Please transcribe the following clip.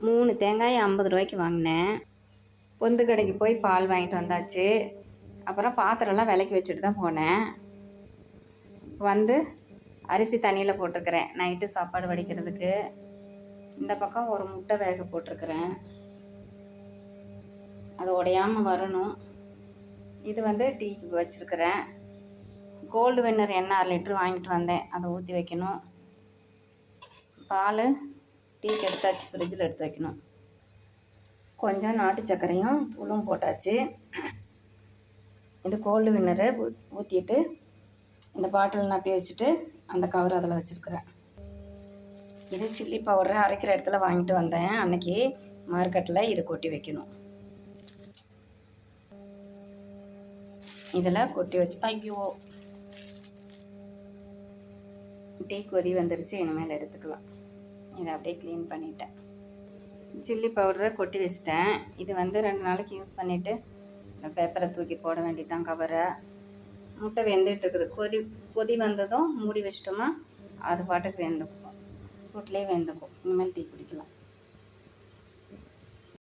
3 தேங்காய் 50 ரூபாய்க்கு வாங்கினேன். பொந்து கடைக்கு போய் பால் வாங்கிட்டு வந்தாச்சு. அப்புறம் பாத்திரம்லாம் விலக்கி வச்சுட்டு தான் போனேன். வந்து அரிசி தண்ணியில் போட்டிருக்கிறேன் நைட்டு சாப்பாடு வடிக்கிறதுக்கு. இந்த பக்கம் ஒரு முட்டை வேக போட்டிருக்கிறேன், அது உடையாமல் வரணும். இது வந்து டீக்கு வச்சுருக்கிறேன். கோல்டு வின்னர் எண்ணெய் 1/2 லிட்டர் வாங்கிட்டு வந்தேன், அதை ஊற்றி வைக்கணும். பால் டீக்கு எடுத்தாச்சு, ஃப்ரிட்ஜில் எடுத்து வைக்கணும். கொஞ்சம் நாட்டு சர்க்கரையும் தூளும் போட்டாச்சு. இது கோல்டு வின்னரை ஊற்றிட்டு இந்த பாட்டில் நப்பி வச்சுட்டு அந்த கவர் அதில் வச்சுருக்கிறேன். இது சில்லி பவுடரு அரைக்கிற இடத்துல வாங்கிட்டு வந்தேன் அன்னைக்கு மார்க்கெட்டில். இது கொட்டி வைக்கணும். இதில் கொட்டி வச்சு, ஐயோ டீ கொதி வந்துருச்சு, இனிமேல் எடுத்துக்கலாம். இதை அப்படியே க்ளீன் பண்ணிட்டேன். சில்லி பவுடரை கொட்டி வச்சிட்டேன். இது வந்து 2 நாளைக்கு யூஸ் பண்ணிவிட்டு இந்த பேப்பரை தூக்கி போட வேண்டியதான் கவரை. முட்டை வெந்துட்டு இருக்குது. கொதி வந்ததும் மூடி வச்சிட்டோமா அது பாட்டுக்கு வெந்துக்கும், சூட்லேயே வெந்துக்கும். இனிமேல் டீ குடிக்கலாம்.